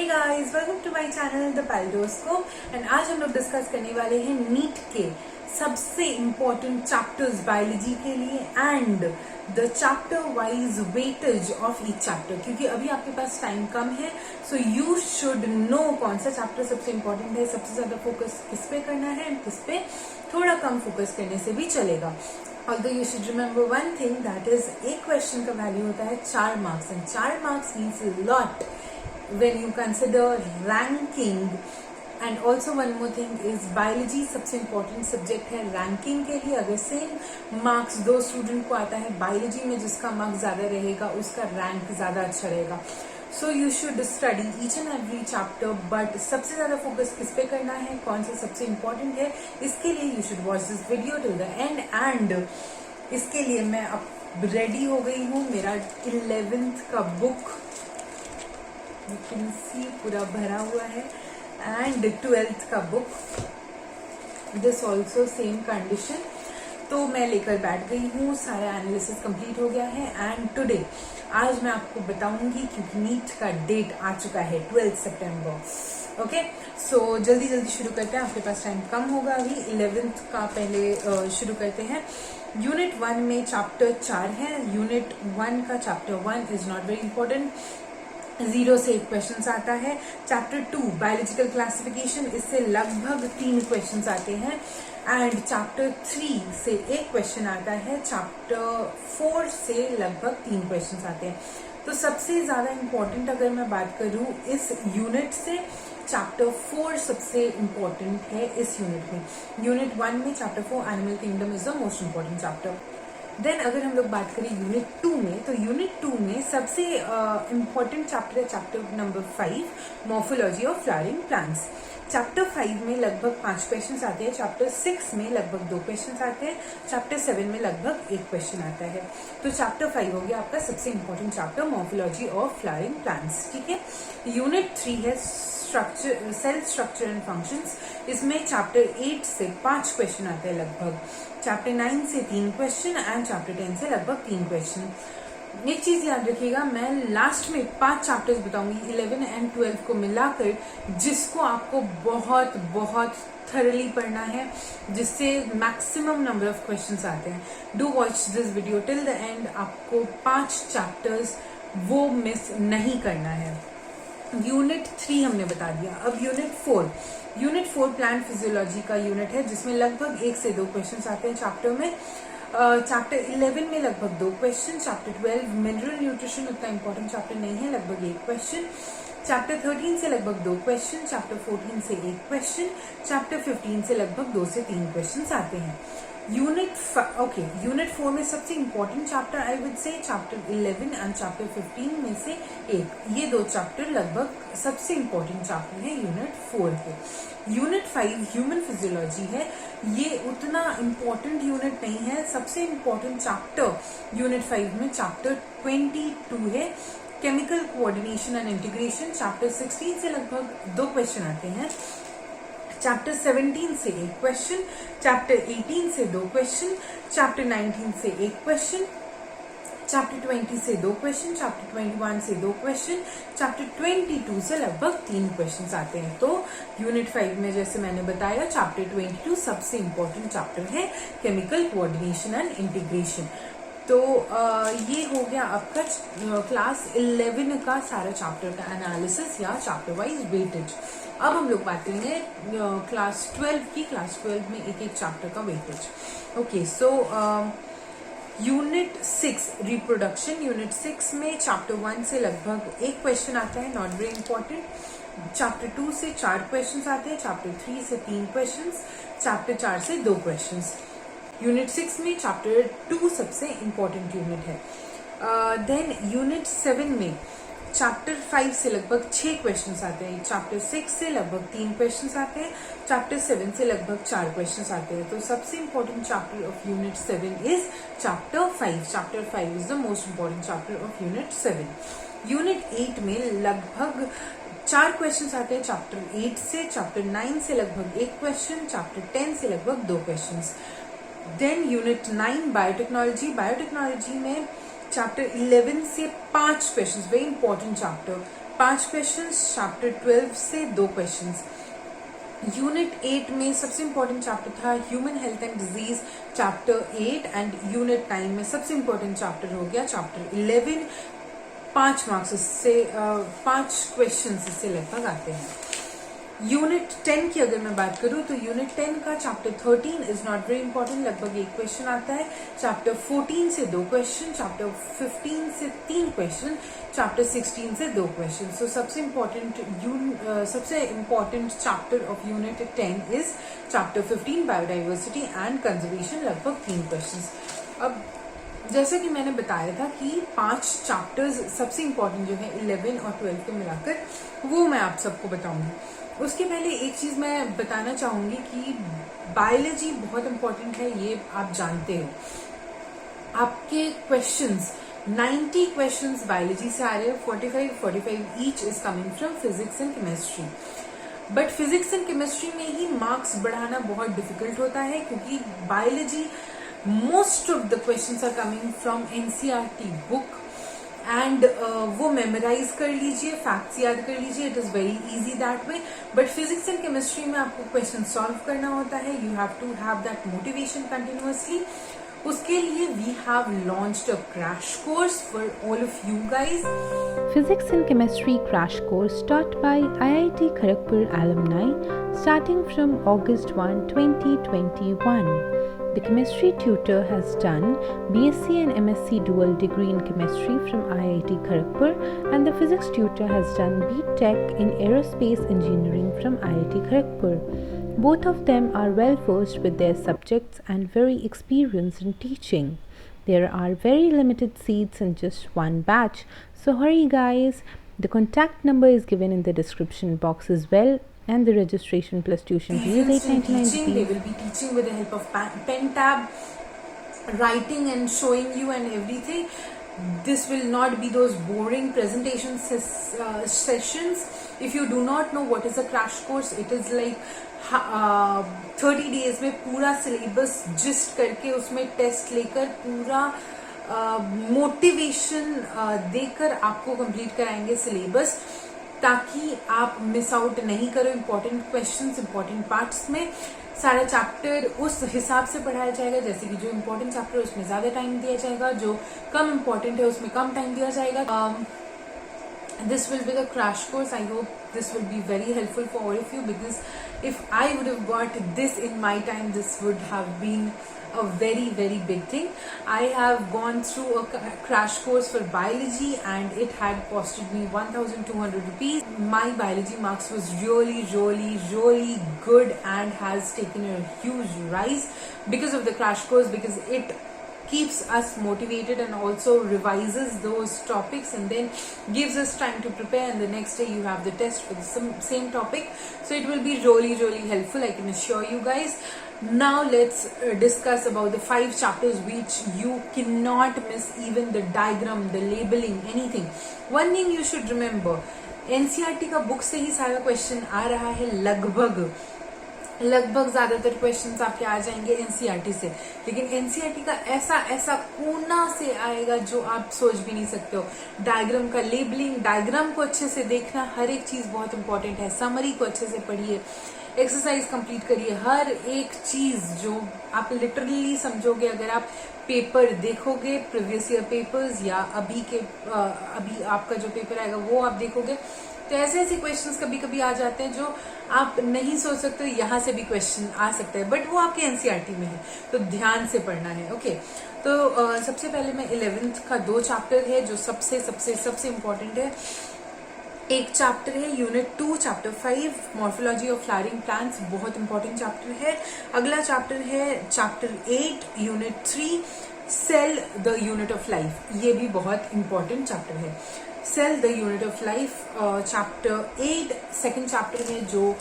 Guys, welcome to my channel the Paradoscope. And आज हम लोग डिस्कस करने वाले हैं नीट के सबसे इम्पोर्टेंट चैप्टर्स बायोलॉजी के लिए and the chapter wise weightage of each chapter. क्योंकि अभी आपके पास टाइम कम है, सो यू शुड नो कौन सा चैप्टर सबसे इम्पोर्टेंट है, सबसे ज्यादा फोकस किस पे करना है, किस पे थोड़ा कम फोकस करने से भी चलेगा। Although you should remember one thing, that is एक क्वेश्चन का वैल्यू होता है 4 marks and 4 marks means a lot when you consider ranking. And also one more thing is biology सबसे इम्पोर्टेंट सब्जेक्ट है रैंकिंग के लिए। अगर सेम मार्क्स दो स्टूडेंट को आता है बायोलॉजी में, जिसका मार्क्स ज्यादा रहेगा उसका रैंक ज्यादा अच्छा रहेगा। So you should study each and every chapter, but सबसे ज्यादा फोकस किस पे करना है, कौन सा सबसे इम्पोर्टेंट है, इसके लिए you should watch this video till the end. And इसके लिए मैं अब रेडी हो गई हूँ। मेरा 11th का बुक यू कैन सी पूरा भरा हुआ है एंड 12th का book this also same condition. तो मैं लेकर बैठ गई हूँ, सारा एनालिसिस कंप्लीट हो गया है एंड टुडे आज मैं आपको बताऊंगी, क्योंकि नीट का डेट आ चुका है 12 सितंबर। ओके, सो जल्दी जल्दी शुरू करते हैं, आपके पास टाइम कम होगा अभी। 11th का पहले शुरू करते हैं। यूनिट 1 में चैप्टर 4 है। यूनिट 1 का chapter 1 is not very important, 0 से 1 क्वेश्चन आता है। चैप्टर 2 बायोलॉजिकल क्लासिफिकेशन, इससे लगभग 3 क्वेश्चन आते हैं। एंड चैप्टर 3 से 1 क्वेश्चन आता है। चैप्टर 4 से लगभग 3 क्वेश्चन आते हैं। तो सबसे ज्यादा इम्पोर्टेंट अगर मैं बात करूं इस यूनिट से, चैप्टर 4 सबसे इम्पोर्टेंट है इस यूनिट में। यूनिट 1 में chapter 4 animal kingdom is the most important chapter. Then अगर हम लोग बात करें यूनिट 2 में, तो यूनिट 2 में सबसे इम्पोर्टेंट चैप्टर है chapter number 5 morphology of flowering plants. Chapter 5 में लगभग 5 क्वेश्चन आते हैं। चैप्टर 6 में लगभग 2 क्वेश्चन आते हैं। चैप्टर 7 में लगभग 1 क्वेश्चन आता है। तो चैप्टर 5 हो गया आपका सबसे important chapter morphology of flowering plants. ठीक है, यूनिट 3 है structure, cell structure and functions. इसमें चैप्टर 8 से 5 क्वेश्चन आते हैं लगभग। चैप्टर 9 से 3 क्वेश्चन एंड चैप्टर 10 से लगभग 3 क्वेश्चन। एक चीज याद रखिएगा, मैं लास्ट में 5 चैप्टर्स बताऊंगी 11 एंड 12 को मिलाकर, जिसको आपको बहुत बहुत थरली पढ़ना है, जिससे मैक्सिमम नंबर ऑफ क्वेश्चंस आते हैं। Do watch this video till the end, आपको 5 चैप्टर्स वो मिस नहीं करना है। यूनिट 3 हमने बता दिया। अब यूनिट 4 प्लांट फिजियोलॉजी का यूनिट है, जिसमें लगभग 1 से 2 क्वेश्चन आते हैं चैप्टर में। चैप्टर 11 में लगभग 2 क्वेश्चन। चैप्टर 12 मिनरल न्यूट्रिशन उतना इंपॉर्टेंट चैप्टर नहीं है, लगभग 1 क्वेश्चन। चैप्टर 13 से लगभग 2 क्वेश्चन। चैप्टर 14 से 1 क्वेश्चन। चैप्टर 15 से लगभग 2 से 3 क्वेश्चन आते हैं। यूनिट 4 में सबसे important chapter I would say chapter 11 and chapter 15 में से 1। ये 2 चैप्टर लगभग सबसे इंपॉर्टेंट चैप्टर है यूनिट 4 के। यूनिट 5 ह्यूमन फिजियोलॉजी है। ये उतना इम्पोर्टेंट यूनिट नहीं है। सबसे इम्पोर्टेंट चैप्टर यूनिट 5 में चैप्टर 22 है, chemical coordination and integration. Chapter 16 से लगभग 2 क्वेश्चन आते हैं। चैप्टर 17 से 1 क्वेश्चन। चैप्टर 18 से 2 क्वेश्चन। चैप्टर 19 से 1 क्वेश्चन। चैप्टर 20 से 2 क्वेश्चन। चैप्टर 21 से 2 क्वेश्चन। चैप्टर 22 से लगभग 3 क्वेश्चन आते हैं। तो यूनिट 5 में जैसे मैंने बताया, चैप्टर 22 सबसे इम्पोर्टेंट चैप्टर है, केमिकल कोऑर्डिनेशन एंड इंटीग्रेशन। तो ये हो गया आपका क्लास 11 का सारा चैप्टर का एनालिसिस या चैप्टर वाइज वेटेज। अब हम लोग बात करेंगे क्लास 12 की। क्लास 12 में एक एक चैप्टर का weightage. Okay, so unit 6 reproduction. Unit 6 में चैप्टर 1 से लगभग 1 क्वेश्चन आता है, नॉट वेरी इंपॉर्टेंट। चैप्टर 2 से 4 क्वेश्चन आते हैं। चैप्टर 3 से 3 क्वेश्चन। चैप्टर 4 से 2 क्वेश्चन। यूनिट 6 में चैप्टर 2 सबसे इम्पोर्टेंट यूनिट है। देन यूनिट 7 में चैप्टर 5 से लगभग 6 क्वेश्चन आते हैं। चैप्टर 6 से लगभग 3 क्वेश्चन आते हैं। चैप्टर 7 से लगभग 4 क्वेश्चन आते हैं। तो सबसे important chapter of unit 7 is chapter 5। Chapter 5 is the most important chapter of unit 7। Unit 8 में लगभग 4 क्वेश्चन आते हैं चैप्टर 8 से। चैप्टर 9 से लगभग 1 क्वेश्चन। चैप्टर 10 से लगभग 2 question. Then unit 9 biotechnology. Biotechnology में चैप्टर 11 से 5 question, very important chapter. 5 questions, chapter 12 से 2 क्वेश्चंस। यूनिट 8 में सबसे इंपॉर्टेंट चैप्टर था human health and disease, chapter 8, and unit 9 में सबसे इंपॉर्टेंट चैप्टर हो गया चैप्टर 11। 5 मार्क्स इससे 5 क्वेश्चन इससे लगभग आते हैं। यूनिट 10 की अगर मैं बात करूं तो यूनिट 10 का chapter 13 is not very important, लगभग 1 क्वेश्चन आता है। चैप्टर 14 से 2 क्वेश्चन, चैप्टर 15 से 3 क्वेश्चन, चैप्टर 16 से 2 क्वेश्चन। सो सबसे important chapter of unit 10 is chapter 15 biodiversity and conservation, लगभग 3 क्वेश्चन। अब जैसा कि मैंने बताया था कि 5 चैप्टर्स सबसे इंपॉर्टेंट जो है 11 और 12 को मिलाकर, वो मैं आप सबको बताऊंगी। उसके पहले एक चीज मैं बताना चाहूंगी कि बायोलॉजी बहुत इंपॉर्टेंट है, ये आप जानते हो। आपके क्वेश्चंस 90 क्वेश्चंस बायोलॉजी से आ रहे हैं, 45 each is coming from physics and chemistry. But physics and chemistry में ही मार्क्स बढ़ाना बहुत डिफिकल्ट होता है, क्योंकि biology most of the questions are coming from NCERT book, and वो मेमोराइज कर लीजिए, फैक्ट्स याद कर लीजिए, it is very easy that way. But physics and chemistry में आपको क्वेश्चन सॉल्व करना होता है, you have to have that motivation continuously. उसके लिए we have launched a crash course for all of you guys. Physics and Chemistry Crash Course taught by IIT Kharagpur alumni starting from August 1, 2021. The chemistry tutor has done BSc and MSc dual degree in chemistry from IIT Kharagpur, and the physics tutor has done BTech in aerospace engineering from IIT Kharagpur. Both of them are well versed with their subjects and very experienced in teaching. There are very limited seats in just one batch, so hurry guys. The contact number is given in the description box as well, and the registration plus tuition fee is $899. They will be teaching with the help of pen tab, writing and showing you and everything. This will not be those boring presentation sessions. If you do not know what is a crash course, it is like 30 days में पूरा syllabus gist करके उसमें test लेकर पूरा motivation देकर आपको complete कराएंगे syllabus, ताकि आप मिस आउट नहीं करो इम्पोर्टेंट क्वेश्चंस, इम्पोर्टेंट पार्ट्स में। सारा चैप्टर उस हिसाब से पढ़ाया जाएगा, जैसे कि जो इम्पोर्टेंट चैप्टर है उसमें ज्यादा टाइम दिया जाएगा, जो कम इम्पोर्टेंट है उसमें कम टाइम दिया जाएगा। This will be the crash course. I hope this will be very helpful for all of you, because if I would have got this in my time, this would have been a very, very big thing. I have gone through a crash course for biology and it had costed me 1,200 rupees. My biology marks was really, really, really good and has taken a huge rise because of the crash course, because it keeps us motivated and also revises those topics and then gives us time to prepare, and the next day you have the test for the same topic. So it will be really, really helpful, I can assure you guys. Now let's discuss about the 5 chapters which you cannot miss, even the diagram, the labeling, anything. One thing you should remember, NCERT का book से ही सारा question आ रहा है, लगभग ज्यादातर questions आपके आ जाएंगे NCERT से, लेकिन एनसीईआरटी का ऐसा कोना से आएगा जो आप सोच भी नहीं सकते हो। डायग्राम का लेबलिंग, डायग्राम को अच्छे से देखना, हर एक चीज बहुत इंपॉर्टेंट है। समरी को अच्छे से पढ़िए, एक्सरसाइज कंप्लीट करिए, हर एक चीज जो आप लिटरली समझोगे अगर आप पेपर देखोगे, प्रीवियस ईयर पेपर्स या अभी आपका जो पेपर आएगा वो आप देखोगे, तो ऐसे क्वेश्चंस कभी कभी आ जाते हैं जो आप नहीं सोच सकते, यहाँ से भी क्वेश्चन आ सकता है, बट वो आपके एनसीईआरटी में है, तो ध्यान से पढ़ना है। ओके, तो सबसे पहले मैं 11th का 2 चैप्टर है जो सबसे इम्पोर्टेंट है। एक चैप्टर है unit 2 chapter 5 morphology of flowering plants, बहुत इंपॉर्टेंट चैप्टर है। अगला चैप्टर है chapter 8 unit 3 cell the unit of life, ये भी बहुत इंपॉर्टेंट चैप्टर है। Cell the unit of life chapter 8 second chapter है, जो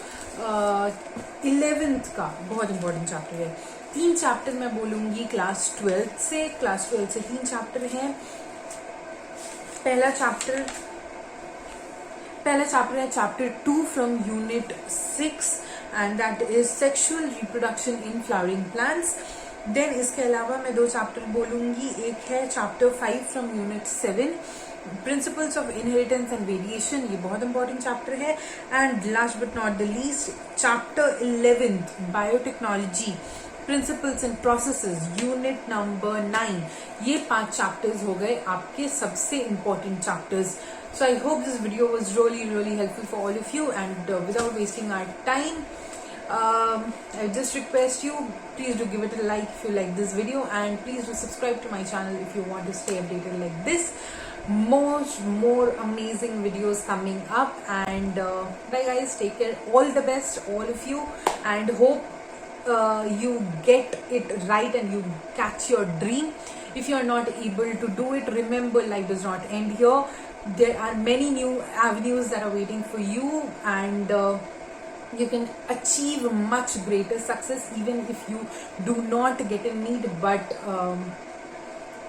11th का बहुत इंपॉर्टेंट चैप्टर है। 3 चैप्टर मैं बोलूंगी क्लास 12 से 3 चैप्टर हैं। पहला चैप्टर है chapter 2 from unit 6 and that is sexual reproduction in flowering plants. Then इसके अलावा मैं 2 चैप्टर बोलूंगी, एक है chapter 5 from unit 7 principles of inheritance and variation, ये बहुत इंपॉर्टेंट चैप्टर है. And last but not the least, chapter 11th biotechnology, principles and processes, unit number 9. ये 5 चैप्टर्स हो गए आपके सबसे important chapters. So I hope this video was really helpful for all of you, and without wasting our time, I just request you, please do give it a like if you like this video, and please do subscribe to my channel if you want to stay updated like this. More amazing videos coming up, and bye guys, take care, all the best all of you, and hope you get it right and you catch your dream. If you are not able to do it, remember, life does not end here. There are many new avenues that are waiting for you, and you can achieve much greater success even if you do not get a need. But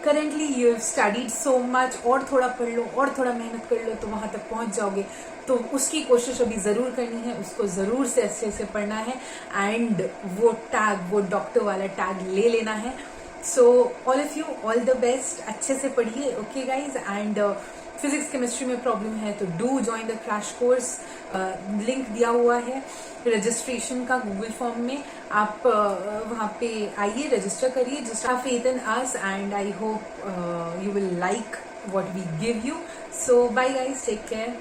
currently you have studied so much, और थोड़ा पढ़ लो और थोड़ा मेहनत कर लो तो वहां तक पहुंच जाओगे. तो उसकी कोशिश अभी जरूर करनी है, उसको जरूर से अच्छे से पढ़ना है, एंड वो डॉक्टर वाला टैग ले लेना है. So all of you, all the best, अच्छे से पढ़िए. Okay guys, and physics chemistry में प्रॉब्लम है तो do join the crash course. Link दिया हुआ है रजिस्ट्रेशन का गूगल फॉर्म में, आप वहाँ पे आइए, रजिस्टर करिए. Just have faith in us, and I hope you will like what we give you. So bye guys, take care.